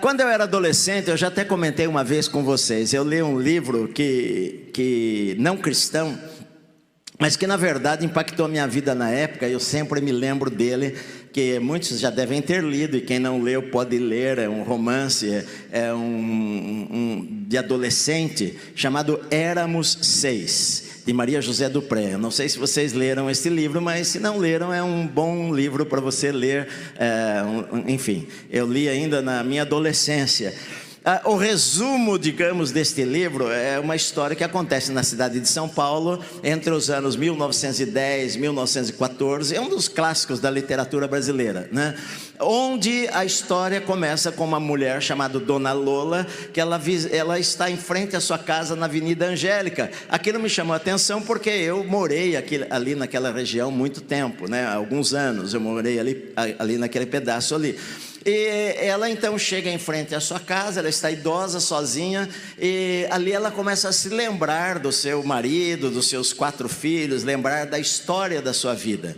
Quando eu era adolescente, eu já até comentei uma vez com vocês, eu li um livro que não cristão, mas que na verdade impactou a minha vida na época. Eu sempre me lembro dele, que muitos já devem ter lido, e quem não leu pode ler. É um romance, de adolescente, chamado Éramos Seis, de Maria José Dupré. Eu não sei se vocês leram esse livro, mas se não leram, é um bom livro para você ler. Enfim, eu li ainda na minha adolescência. O resumo, digamos, deste livro é uma história que acontece na cidade de São Paulo entre os anos 1910 e 1914. É um dos clássicos da literatura brasileira, né? Onde a história começa com uma mulher chamada Dona Lola, que ela está em frente à sua casa na Avenida Angélica. Aquilo me chamou a atenção porque eu morei ali naquela região muito tempo, né? Há alguns anos eu morei ali naquele pedaço ali. E ela então chega em frente à sua casa, ela está idosa, sozinha, e ali ela começa a se lembrar do seu marido, dos seus 4 filhos, lembrar da história da sua vida.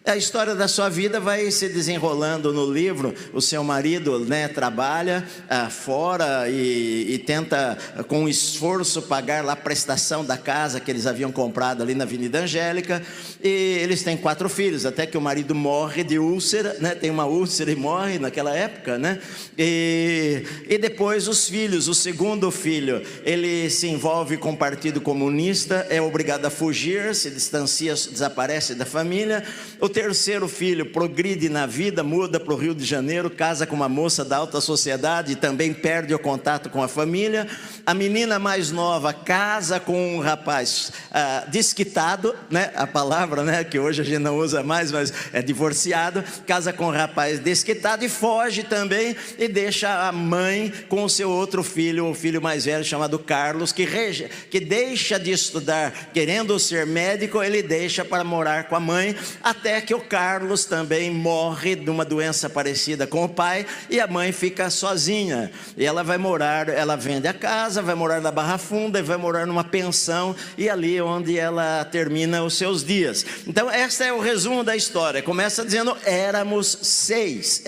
A história da sua vida vai se desenrolando no livro. O seu marido, né, trabalha fora e tenta com esforço pagar lá a prestação da casa que eles haviam comprado ali na Avenida Angélica. E eles têm 4 filhos, até que o marido morre de úlcera, né, tem uma úlcera e morre naquela época, né? E depois os filhos, o segundo filho, ele se envolve com o Partido Comunista, é obrigado a fugir, se distancia, desaparece da família. O terceiro filho progride na vida, muda para o Rio de Janeiro, casa com uma moça da alta sociedade e também perde o contato com a família. A menina mais nova casa com um rapaz desquitado, né? A palavra, né, que hoje a gente não usa mais, mas é divorciado. Casa com um rapaz desquitado e foge também, e deixa a mãe com o seu outro filho, o filho mais velho chamado Carlos, que deixa de estudar querendo ser médico. Ele deixa para morar com a mãe, até que o Carlos também morre de uma doença parecida com o pai, e a mãe fica sozinha. E ela vende a casa, vai morar na Barra Funda, e vai morar numa pensão, e ali onde ela termina os seus dias. Então esse é o resumo da história. Começa dizendo éramos seis,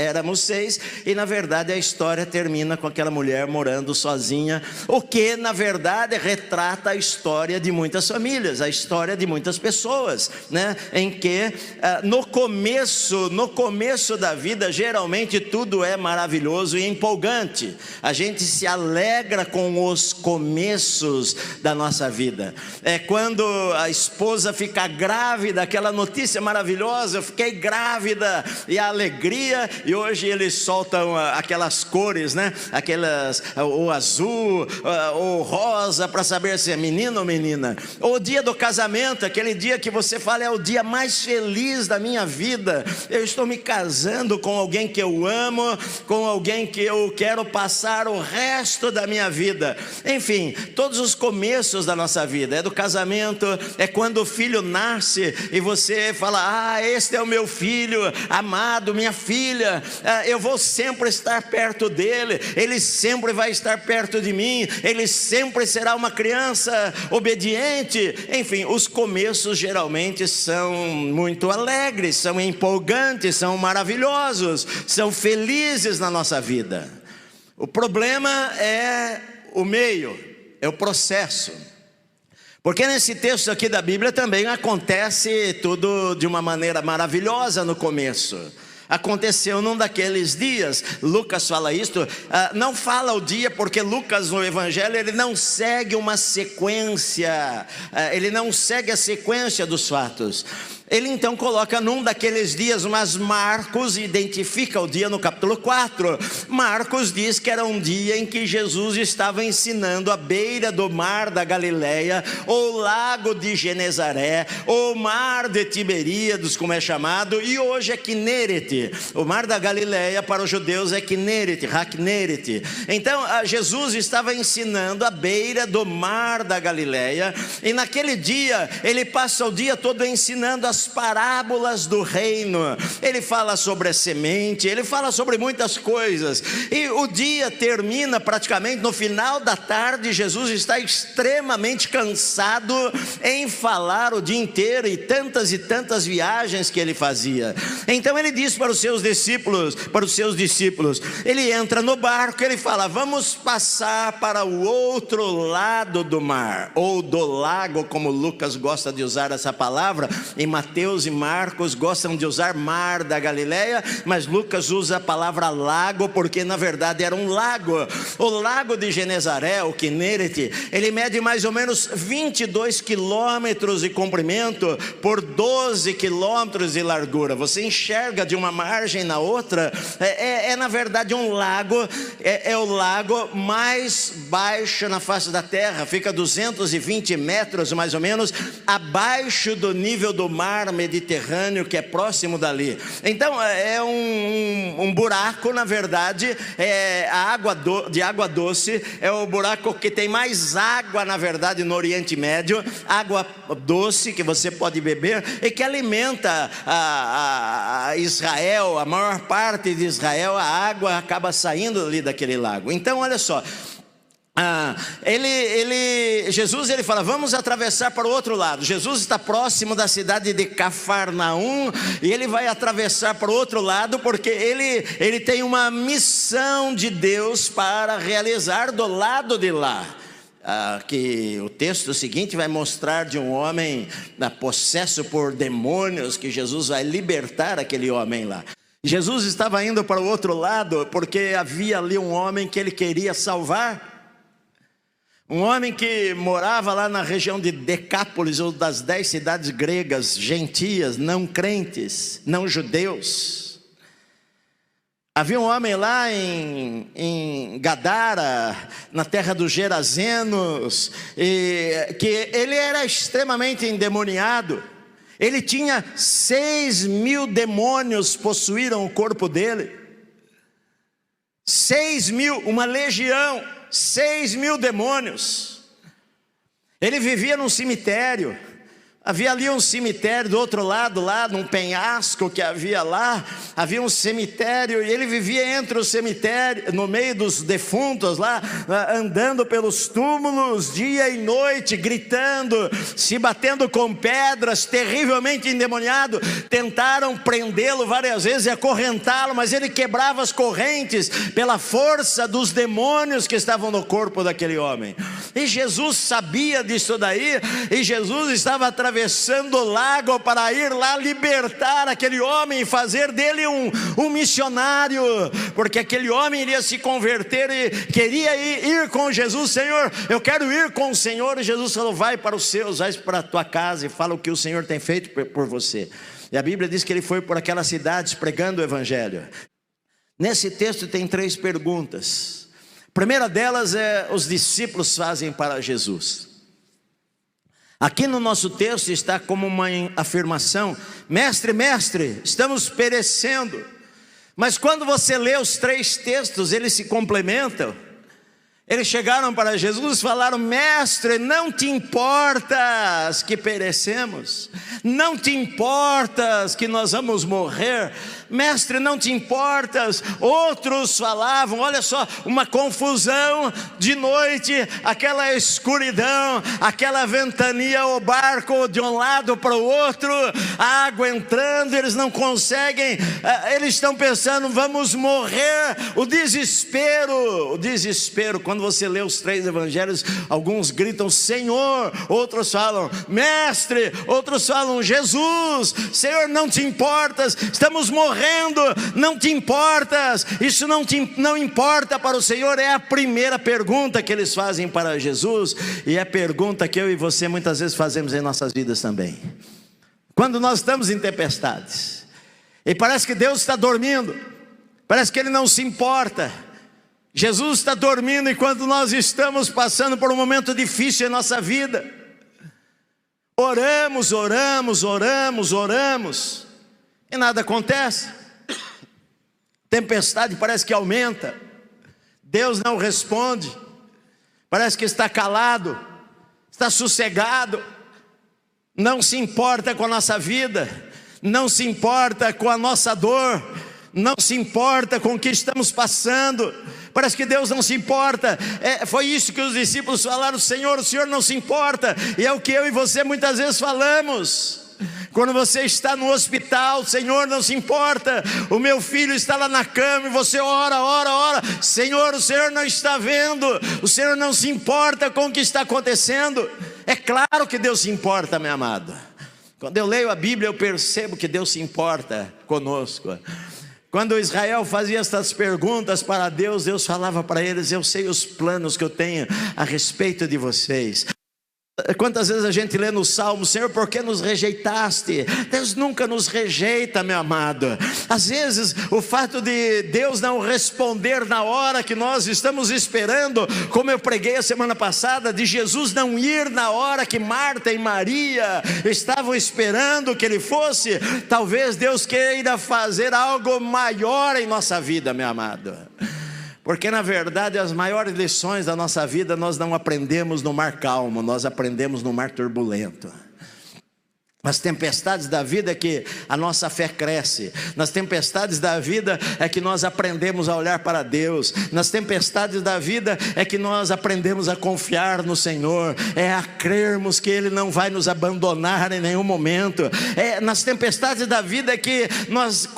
e na verdade a história termina com aquela mulher morando sozinha, o que na verdade retrata a história de muitas famílias, a história de muitas pessoas, né? Em que no começo da vida, geralmente tudo é maravilhoso e empolgante. A gente se alegra com os começos da nossa vida. É quando a esposa fica grávida, aquela notícia maravilhosa: eu fiquei grávida, e a alegria. E hoje eles soltam aquelas cores, né? O azul, o rosa, para saber se é menino ou menina. Ou o dia do casamento, aquele dia que você fala: é o dia mais feliz da minha vida, eu estou me casando com alguém que eu amo, com alguém que eu quero passar o resto da minha vida. Enfim, todos os começos da nossa vida, é do casamento, é quando o filho nasce e você fala: este é o meu filho amado, minha filha, eu vou sempre estar perto dele, ele sempre vai estar perto de mim, ele sempre será uma criança obediente. Enfim, os começos geralmente são muito alegres, são empolgantes, são maravilhosos, são felizes na nossa vida. O problema é o meio, é o processo. Porque nesse texto aqui da Bíblia também acontece tudo de uma maneira maravilhosa no começo. Aconteceu num daqueles dias. Lucas fala isto, não fala o dia, porque Lucas no Evangelho ele não segue uma sequência, ele não segue a sequência dos fatos. Ele então coloca num daqueles dias, mas Marcos identifica o dia no capítulo 4. Marcos diz que era um dia em que Jesus estava ensinando à beira do mar da Galileia, ou lago de Genezaré, ou mar de Tiberíades, como é chamado, e hoje é Quinerete. O mar da Galileia para os judeus é Quinerete, Haknerete. Então Jesus estava ensinando à beira do mar da Galileia, e naquele dia ele passa o dia todo ensinando as das parábolas do reino. Ele fala sobre a semente, ele fala sobre muitas coisas. E o dia termina praticamente no final da tarde. Jesus está extremamente cansado em falar o dia inteiro e tantas viagens que ele fazia. Então ele diz para os seus discípulos, ele entra no barco, ele fala: vamos passar para o outro lado do mar, ou do lago, como Lucas gosta de usar essa palavra. Em Mateus e Marcos gostam de usar mar da Galileia, mas Lucas usa a palavra lago, porque na verdade era um lago. O lago de Genezaré, o Quinerete, ele mede mais ou menos 22 quilômetros de comprimento por 12 quilômetros de largura. Você enxerga de uma margem na outra. Na verdade um lago, é o lago mais baixo na face da terra, fica 220 metros mais ou menos abaixo do nível do mar Mediterrâneo, que é próximo dali. Então é um buraco, na verdade, de água doce, é o buraco que tem mais água, na verdade, no Oriente Médio, água doce que você pode beber e que alimenta a Israel, a maior parte de Israel. A água acaba saindo ali daquele lago. Então olha só, Jesus fala: vamos atravessar para o outro lado. Jesus está próximo da cidade de Cafarnaum e ele vai atravessar para o outro lado, porque ele tem uma missão de Deus para realizar do lado de lá. Que o texto seguinte vai mostrar de um homem possesso por demônios, que Jesus vai libertar aquele homem lá. Jesus estava indo para o outro lado porque havia ali um homem que ele queria salvar. Um homem que morava lá na região de Decápolis, ou das 10 cidades gregas, gentias, não crentes, não judeus. Havia um homem lá em Gadara, na terra dos Gerazenos, que ele era extremamente endemoniado. Ele tinha 6.000 demônios possuíram o corpo dele. 6.000, uma legião. 6.000 demônios. Ele vivia num cemitério. Havia ali um cemitério do outro lado, lá num penhasco que havia lá, havia um cemitério, e ele vivia entre o cemitério, no meio dos defuntos lá, andando pelos túmulos dia e noite, gritando, se batendo com pedras, terrivelmente endemoniado. Tentaram prendê-lo várias vezes e acorrentá-lo, mas ele quebrava as correntes pela força dos demônios que estavam no corpo daquele homem. E Jesus sabia disso daí, e Jesus estava atravessando o lago para ir lá libertar aquele homem e fazer dele um missionário, porque aquele homem iria se converter e queria ir com Jesus. Senhor, eu quero ir com o Senhor. E Jesus falou: vai para os seus, vai para a tua casa e fala o que o Senhor tem feito por você. E a Bíblia diz que ele foi por aquelas cidades pregando o evangelho. Nesse texto tem 3 perguntas. A primeira delas os discípulos fazem para Jesus. Aqui no nosso texto está como uma afirmação: mestre, mestre, estamos perecendo. Mas quando você lê os 3 textos, eles se complementam. Eles chegaram para Jesus e falaram: mestre, não te importas que perecemos? Não te importas que nós vamos morrer? Mestre, não te importas? Outros falavam, olha só, uma confusão de noite, aquela escuridão, aquela ventania, o barco de um lado para o outro, a água entrando, eles não conseguem, eles estão pensando: vamos morrer. O desespero, quando você lê os 3 evangelhos, alguns gritam Senhor, outros falam Mestre, outros falam Jesus. Senhor, não te importas? Estamos morrendo, não te importas? Isso não importa para o Senhor? É a primeira pergunta que eles fazem para Jesus, e é a pergunta que eu e você muitas vezes fazemos em nossas vidas também. Quando nós estamos em tempestades e parece que Deus está dormindo, parece que Ele não se importa. Jesus está dormindo enquanto nós estamos passando por um momento difícil em nossa vida. Oramos e nada acontece. Tempestade parece que aumenta, Deus não responde, parece que está calado, está sossegado. não se importa com a nossa vida, não se importa com a nossa dor, não se importa com o que estamos passando. Parece que Deus não se importa. Foi isso que os discípulos falaram: Senhor, o Senhor não se importa. E é o que eu e você muitas vezes falamos. Quando você está no hospital: Senhor, não se importa, o meu filho está lá na cama, e você ora, Senhor, o Senhor não está vendo, o Senhor não se importa com o que está acontecendo. É claro que Deus se importa, meu amado. Quando eu leio a Bíblia, eu percebo que Deus se importa conosco. Quando Israel fazia estas perguntas para Deus, Deus falava para eles: eu sei os planos que eu tenho a respeito de vocês. Quantas vezes a gente lê no Salmo: Senhor, por que nos rejeitaste? Deus nunca nos rejeita, meu amado. Às vezes o fato de Deus não responder na hora que nós estamos esperando, como eu preguei a semana passada, de Jesus não ir na hora que Marta e Maria estavam esperando que Ele fosse, talvez Deus queira fazer algo maior em nossa vida, meu amado. Porque na verdade as maiores lições da nossa vida nós não aprendemos no mar calmo, nós aprendemos no mar turbulento. Nas tempestades da vida é que a nossa fé cresce. Nas tempestades da vida é que nós aprendemos a olhar para Deus. Nas tempestades da vida é que nós aprendemos a confiar no Senhor, a crermos que Ele não vai nos abandonar em nenhum momento. Nas tempestades da vida é que nós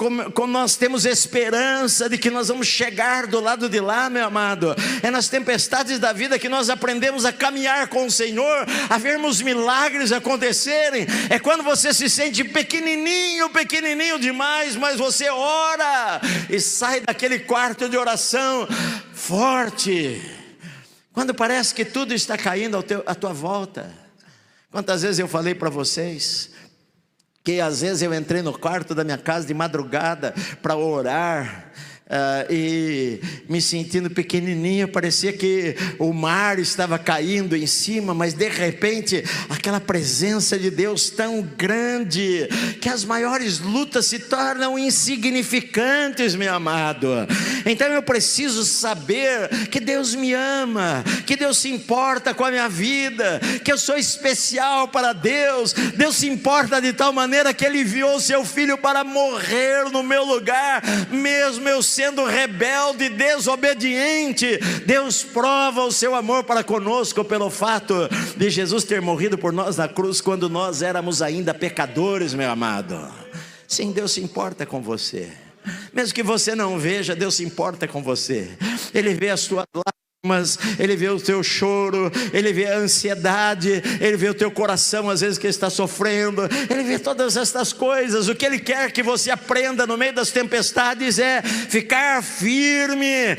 temos esperança de que nós vamos chegar do lado de lá, meu amado. É nas tempestades da vida que nós aprendemos a caminhar com o Senhor, a vermos milagres acontecerem. É quando você se sente pequenininho demais, mas você ora e sai daquele quarto de oração forte. Quando parece que tudo está caindo à tua volta. Quantas vezes eu falei para vocês que às vezes eu entrei no quarto da minha casa de madrugada para orar, e me sentindo pequenininho, parecia que o mar estava caindo em cima, mas de repente aquela presença de Deus tão grande, que as maiores lutas se tornam insignificantes, meu amado. Então eu preciso saber que Deus me ama, que Deus se importa com a minha vida, que eu sou especial para Deus. Deus se importa de tal maneira que Ele enviou o seu Filho para morrer no meu lugar, mesmo eu sendo rebelde, desobediente. Deus prova o seu amor para conosco pelo fato de Jesus ter morrido por nós na cruz quando nós éramos ainda pecadores, meu amado. Sim, Deus se importa com você. Mesmo que você não veja, Deus se importa com você. Ele vê as tuas lágrimas, Ele vê o teu choro, Ele vê a ansiedade, Ele vê o teu coração às vezes que está sofrendo, Ele vê todas estas coisas. O que Ele quer que você aprenda no meio das tempestades é ficar firme,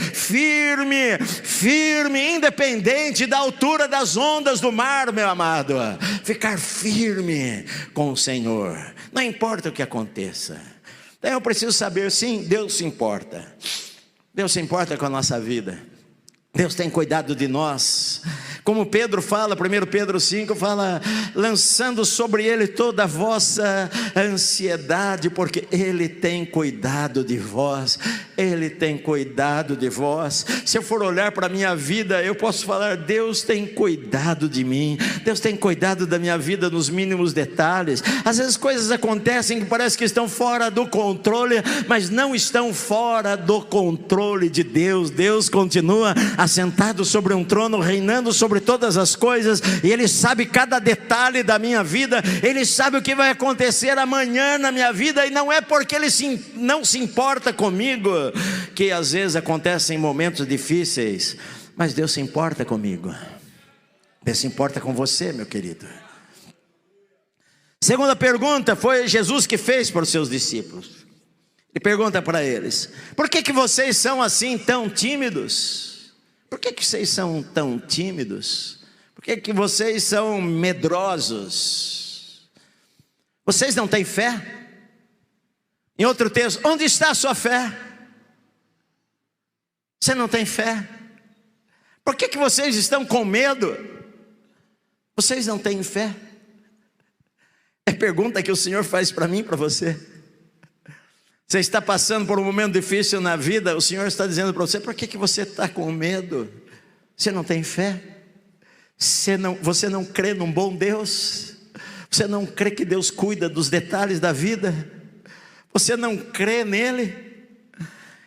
independente da altura das ondas do mar, meu amado. Ficar firme com o Senhor, não importa o que aconteça. Então eu preciso saber, sim, Deus se importa. Deus se importa com a nossa vida. Deus tem cuidado de nós. Como Pedro fala, 1 Pedro 5 fala: lançando sobre Ele toda a vossa ansiedade, porque Ele tem cuidado de vós. Ele tem cuidado de vós. Se eu for olhar para a minha vida, eu posso falar: Deus tem cuidado de mim, Deus tem cuidado da minha vida nos mínimos detalhes. Às vezes coisas acontecem que parece que estão fora do controle, mas não estão fora do controle de Deus. Deus continua assentado sobre um trono, reinando sobre todas as coisas, e Ele sabe cada detalhe da minha vida. Ele sabe o que vai acontecer amanhã na minha vida, e não é porque Ele não se importa comigo que às vezes acontecem momentos difíceis, mas Deus se importa comigo. Deus se importa com você, meu querido. Segunda pergunta foi Jesus que fez para os seus discípulos. Ele pergunta para eles: por que vocês são assim tão tímidos? Por que vocês são tão tímidos? Por que vocês são medrosos? Vocês não têm fé? Em outro texto: onde está a sua fé? Você não tem fé? Por que vocês estão com medo? Vocês não têm fé? É a pergunta que o Senhor faz para mim e para você. Você está passando por um momento difícil na vida, o Senhor está dizendo para você: por que você está com medo? Você não tem fé? Você não crê num bom Deus? Você não crê que Deus cuida dos detalhes da vida? Você não crê nele?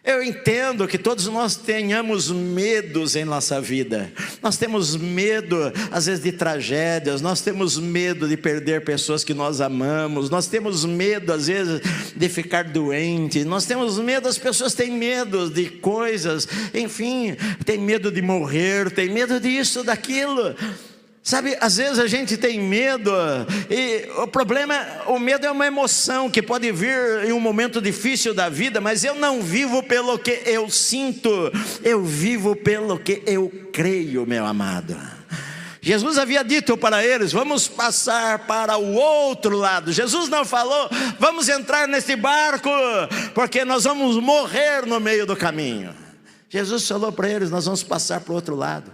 Eu entendo que todos nós tenhamos medos em nossa vida. Nós temos medo, às vezes, de tragédias. Nós temos medo de perder pessoas que nós amamos. Nós temos medo, às vezes, de ficar doente. Nós temos medo, as pessoas têm medo de coisas. Enfim, tem medo de morrer, tem medo disso, daquilo. Sabe, às vezes a gente tem medo, e o medo é uma emoção que pode vir em um momento difícil da vida, mas eu não vivo pelo que eu sinto, eu vivo pelo que eu creio, meu amado. Jesus havia dito para eles: vamos passar para o outro lado. Jesus não falou: vamos entrar nesse barco, porque nós vamos morrer no meio do caminho. Jesus falou para eles: nós vamos passar para o outro lado.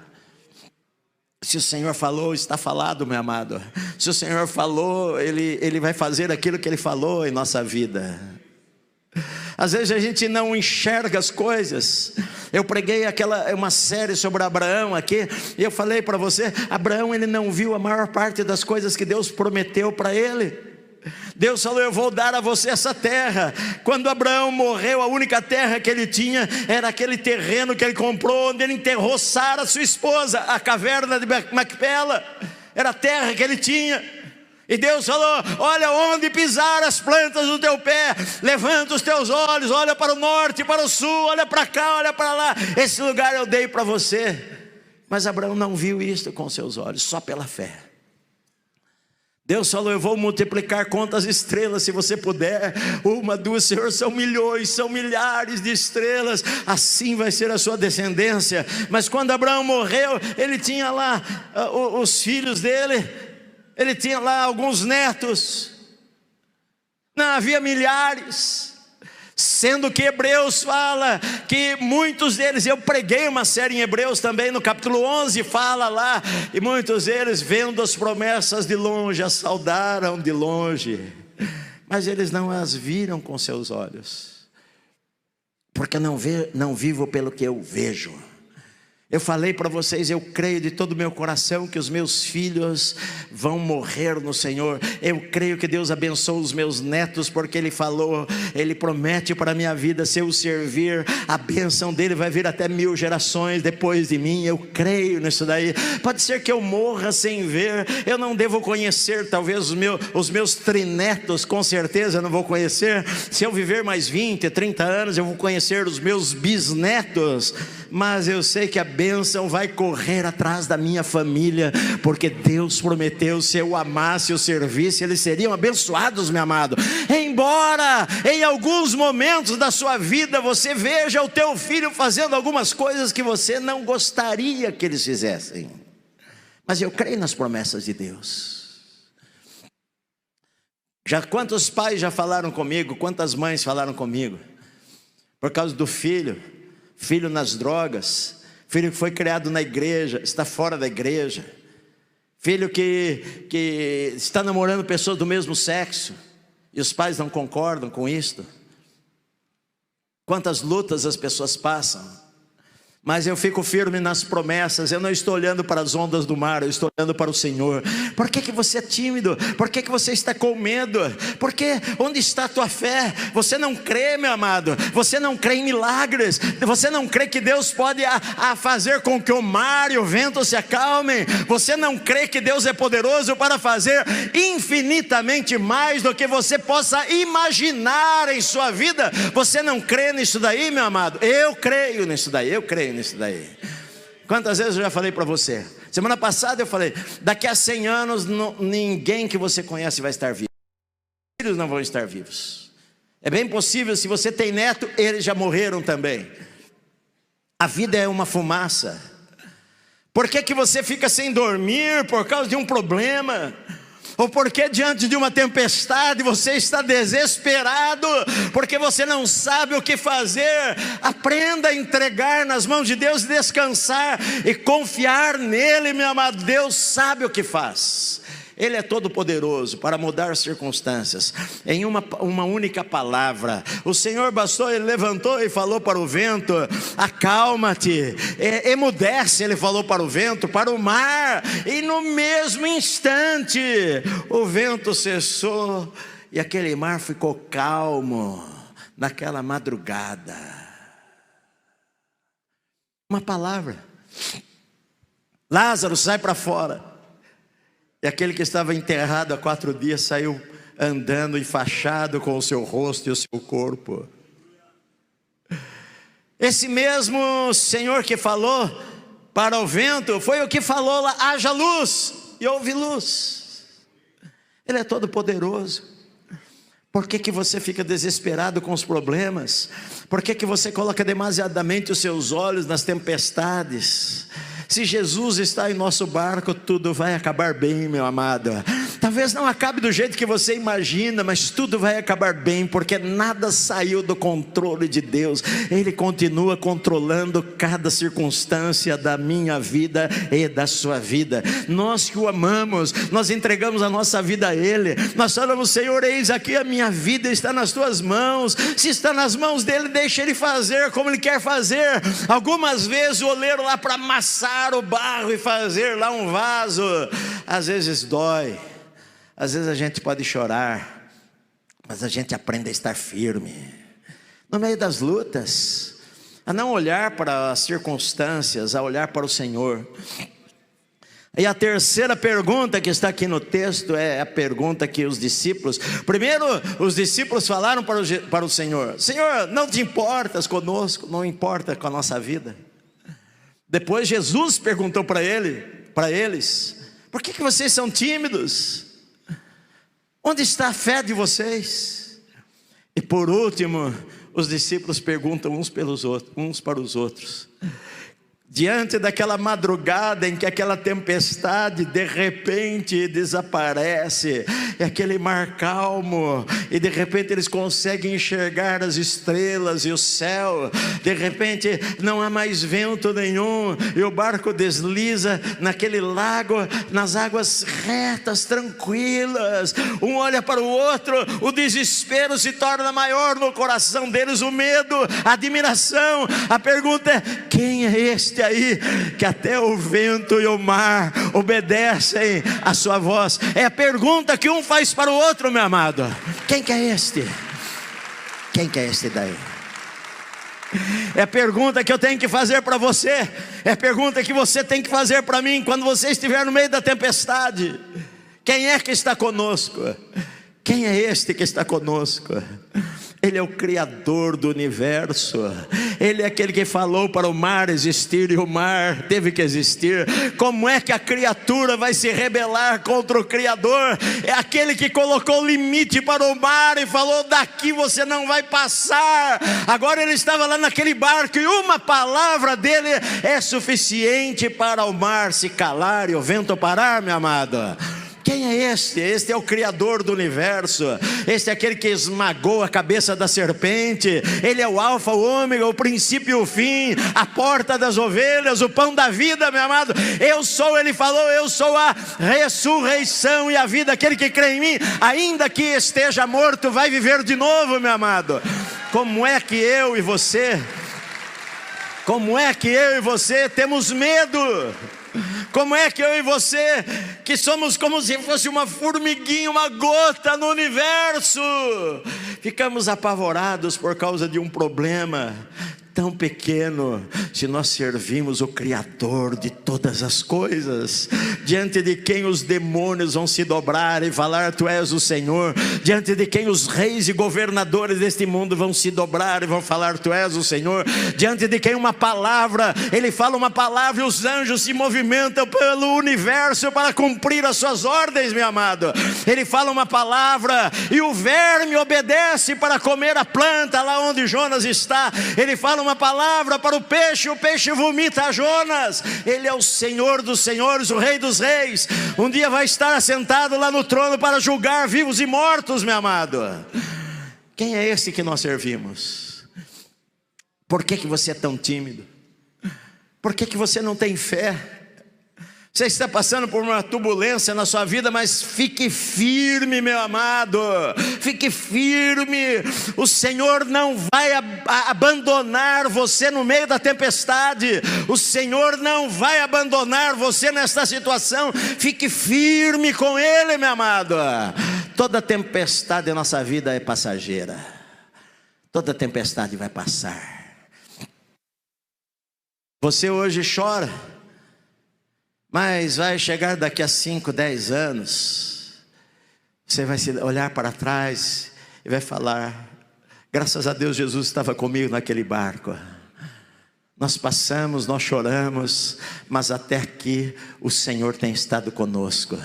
Se o Senhor falou, está falado, meu amado. Se o Senhor falou, Ele vai fazer aquilo que Ele falou em nossa vida. Às vezes a gente não enxerga as coisas. Eu preguei uma série sobre Abraão aqui, e eu falei para você: Abraão, ele não viu a maior parte das coisas que Deus prometeu para ele. Deus falou: eu vou dar a você essa terra. Quando Abraão morreu, a única terra que ele tinha era aquele terreno que ele comprou, onde ele enterrou Sara, sua esposa, a caverna de Macpela. Era a terra que ele tinha. E Deus falou: olha, onde pisar as plantas do teu pé, levanta os teus olhos, olha para o norte, para o sul, olha para cá, olha para lá, esse lugar eu dei para você. Mas Abraão não viu isso com seus olhos, só pela fé. Deus falou: eu vou multiplicar quantas estrelas se você puder. 1, 2, Senhor, são milhões, são milhares de estrelas. Assim vai ser a sua descendência. Mas quando Abraão morreu, ele tinha lá os filhos dele, ele tinha lá alguns netos. Não, havia milhares. Sendo que Hebreus fala que muitos deles, eu preguei uma série em Hebreus também, no capítulo 11 fala lá, e muitos deles, vendo as promessas de longe, as saudaram de longe, mas eles não as viram com seus olhos, porque não vivo pelo que eu vejo. Eu falei para vocês: eu creio de todo o meu coração que os meus filhos vão morrer no Senhor. Eu creio que Deus abençoa os meus netos, porque Ele falou, Ele promete para a minha vida: se eu o servir, a bênção dele vai vir até 1000 gerações depois de mim. Eu creio nisso daí. Pode ser que eu morra sem ver, eu não devo conhecer, talvez os meus trinetos, com certeza eu não vou conhecer. Se eu viver mais 20, 30 anos, eu vou conhecer os meus bisnetos, mas eu sei que a bênção vai correr atrás da minha família, porque Deus prometeu: se eu amasse e o servisse, eles seriam abençoados, meu amado. Embora em alguns momentos da sua vida você veja o teu filho fazendo algumas coisas que você não gostaria que eles fizessem, mas eu creio nas promessas de Deus. Quantos pais já falaram comigo, quantas mães falaram comigo, por causa do filho nas drogas, filho que foi criado na igreja, está fora da igreja, filho que está namorando pessoas do mesmo sexo, e os pais não concordam com isto. Quantas lutas as pessoas passam, mas eu fico firme nas promessas. Eu não estou olhando para as ondas do mar, eu estou olhando para o Senhor. Por que você é tímido? Por que você está com medo? Porque onde está a tua fé? Você não crê, meu amado. Você não crê em milagres. Você não crê que Deus pode fazer com que o mar e o vento se acalmem. Você não crê que Deus é poderoso para fazer infinitamente mais do que você possa imaginar em sua vida. Você não crê nisso daí, meu amado? Eu creio nisso daí, eu creio nisso daí. Quantas vezes eu já falei para você? Semana passada eu falei: daqui a 100 anos ninguém que você conhece vai estar vivo. Os filhos não vão estar vivos. É bem possível, se você tem neto, eles já morreram também. A vida é uma fumaça. Por que você fica sem dormir por causa de um problema? Ou porque diante de uma tempestade você está desesperado, porque você não sabe o que fazer? Aprenda a entregar nas mãos de Deus, descansar e confiar nele, meu amado. Deus sabe o que faz. Ele é todo poderoso para mudar circunstâncias. Em uma única palavra, o Senhor bastou, Ele levantou e falou para o vento: acalma-te, emudece. Ele falou para o vento, para o mar, e no mesmo instante o vento cessou e aquele mar ficou calmo naquela madrugada. Uma palavra: Lázaro, sai para fora. E aquele que estava enterrado há 4 dias saiu andando enfaixado com o seu rosto e o seu corpo. Esse mesmo Senhor que falou para o vento foi o que falou lá: haja luz, e houve luz. Ele é todo poderoso. Por que você fica desesperado com os problemas? Por que você coloca demasiadamente os seus olhos nas tempestades? Se Jesus está em nosso barco, tudo vai acabar bem, meu amado. Talvez não acabe do jeito que você imagina, mas tudo vai acabar bem, porque nada saiu do controle de Deus. Ele continua controlando cada circunstância da minha vida e da sua vida. Nós que o amamos, nós entregamos a nossa vida a Ele. Nós falamos: Senhor, eis aqui a minha vida, está nas tuas mãos. Se está nas mãos dele, deixa Ele fazer como Ele quer fazer. Algumas vezes o oleiro lá para amassar o barro e fazer lá um vaso, às vezes dói, às vezes a gente pode chorar, mas a gente aprende a estar firme no meio das lutas, a não olhar para as circunstâncias, a olhar para o Senhor. E a terceira pergunta que está aqui no texto é a pergunta que os discípulos, primeiro os discípulos falaram para o Senhor: Senhor, não te importas conosco, não importa com a nossa vida? Depois Jesus perguntou para eles: por que vocês são tímidos? Onde está a fé de vocês? E por último, os discípulos perguntam uns para os outros, diante daquela madrugada em que aquela tempestade de repente desaparece, é aquele mar calmo, e de repente eles conseguem enxergar as estrelas e o céu. De repente não há mais vento nenhum, e o barco desliza naquele lago, nas águas retas, tranquilas. Um olha para o outro, o desespero se torna maior no coração deles, o medo, a admiração. A pergunta é: quem é este aí que até o vento e o mar obedecem a sua voz? É a pergunta que um faz para o outro, meu amado. Quem que é este? Quem que é este daí? É a pergunta que eu tenho que fazer para você, é a pergunta que você tem que fazer para mim quando você estiver no meio da tempestade. Quem é que está conosco? Quem é este que está conosco? Ele é o Criador do universo. Ele é aquele que falou para o mar existir, e o mar teve que existir. Como é que a criatura vai se rebelar contra o Criador? É aquele que colocou limite para o mar e falou: daqui você não vai passar. Agora ele estava lá naquele barco, e uma palavra dele é suficiente para o mar se calar e o vento parar, meu amado. Quem é este? Este é o Criador do universo. Este é aquele que esmagou a cabeça da serpente. Ele é o alfa, o ômega, o princípio e o fim, a porta das ovelhas, o pão da vida, meu amado. Eu sou, ele falou, eu sou a ressurreição e a vida. Aquele que crê em mim, ainda que esteja morto, vai viver de novo, meu amado. Como é que eu e você temos medo? Como é que eu e você, que somos como se fosse uma formiguinha, uma gota no universo, ficamos apavorados por causa de um problema tão pequeno, se nós servimos o Criador de todas as coisas, diante de quem os demônios vão se dobrar e falar: tu és o Senhor, diante de quem os reis e governadores deste mundo vão se dobrar e vão falar: tu és o Senhor, diante de quem uma palavra, ele fala uma palavra e os anjos se movimentam pelo universo para cumprir as suas ordens, meu amado. Ele fala uma palavra e o verme obedece para comer a planta lá onde Jonas está. Ele fala uma palavra para o peixe vomita a Jonas. Ele é o Senhor dos senhores, o Rei dos reis. Um dia vai estar assentado lá no trono para julgar vivos e mortos, meu amado. Quem é esse que nós servimos? Por que você é tão tímido? Por que você não tem fé? Você está passando por uma turbulência na sua vida, mas fique firme, meu amado. Fique firme. O Senhor não vai abandonar você no meio da tempestade. O Senhor não vai abandonar você nesta situação. Fique firme com Ele, meu amado. Toda tempestade na nossa vida é passageira. Toda tempestade vai passar. Você hoje chora, mas vai chegar daqui a 5, 10 anos, você vai olhar para trás e vai falar: graças a Deus Jesus estava comigo naquele barco. Nós passamos, nós choramos, mas até aqui o Senhor tem estado conosco.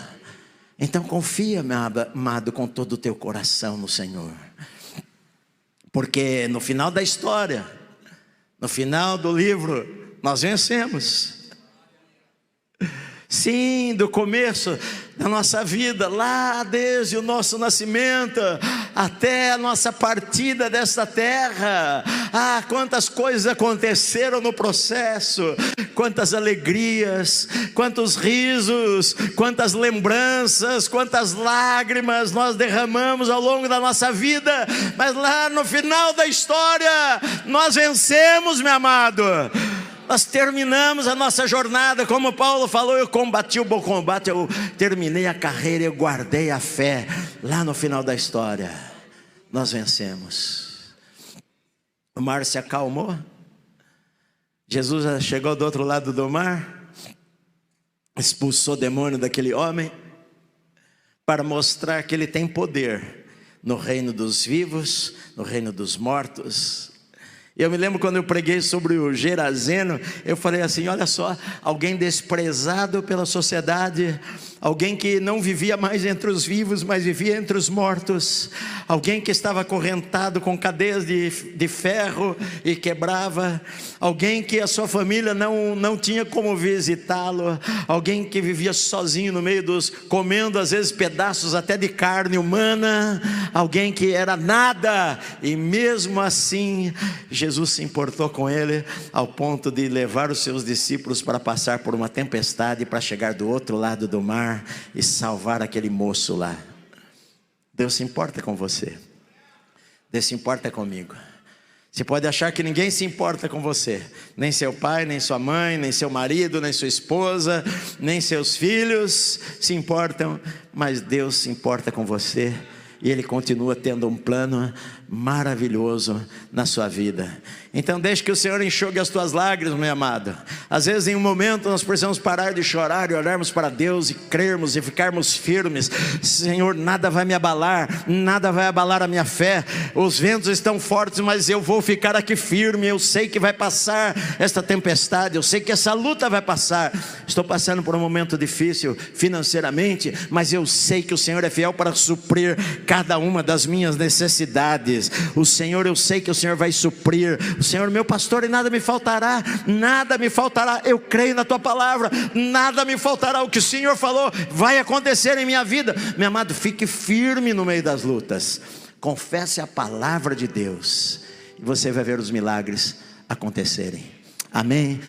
Então confia, meu amado, com todo o teu coração no Senhor. Porque no final da história, no final do livro, nós vencemos. Sim, do começo da nossa vida, lá desde o nosso nascimento até a nossa partida desta terra. Ah, quantas coisas aconteceram no processo, quantas alegrias, quantos risos, quantas lembranças, quantas lágrimas nós derramamos ao longo da nossa vida. Mas lá no final da história, nós vencemos, meu amado. Nós terminamos a nossa jornada, como Paulo falou: eu combati o bom combate, eu terminei a carreira, eu guardei a fé. Lá no final da história, nós vencemos. O mar se acalmou, Jesus chegou do outro lado do mar, expulsou o demônio daquele homem, para mostrar que ele tem poder no reino dos vivos, no reino dos mortos. Eu me lembro quando eu preguei sobre o Gerazeno, eu falei assim: olha só, alguém desprezado pela sociedade, alguém que não vivia mais entre os vivos, mas vivia entre os mortos, alguém que estava acorrentado com cadeias de ferro e quebrava, alguém que a sua família não tinha como visitá-lo, alguém que vivia sozinho no meio comendo às vezes pedaços até de carne humana, alguém que era nada, e mesmo assim Jesus se importou com ele ao ponto de levar os seus discípulos para passar por uma tempestade, para chegar do outro lado do mar e salvar aquele moço lá. Deus se importa com você. Deus se importa comigo. Você pode achar que ninguém se importa com você, nem seu pai, nem sua mãe, nem seu marido, nem sua esposa, nem seus filhos se importam, mas Deus se importa com você. E Ele continua tendo um plano maravilhoso na sua vida. Então deixe que o Senhor enxugue as tuas lágrimas, meu amado. Às vezes em um momento nós precisamos parar de chorar e olharmos para Deus e crermos e ficarmos firmes. Senhor, nada vai me abalar, nada vai abalar a minha fé. Os ventos estão fortes, mas eu vou ficar aqui firme. Eu sei que vai passar esta tempestade, eu sei que essa luta vai passar. Estou passando por um momento difícil financeiramente, mas eu sei que o Senhor é fiel para suprir cada uma das minhas necessidades. O Senhor, eu sei que o Senhor vai suprir. O Senhor, meu pastor, e nada me faltará. Nada me faltará. Eu creio na tua palavra. Nada me faltará. O que o Senhor falou vai acontecer em minha vida. Meu amado, fique firme no meio das lutas. Confesse a palavra de Deus e você vai ver os milagres acontecerem. Amém.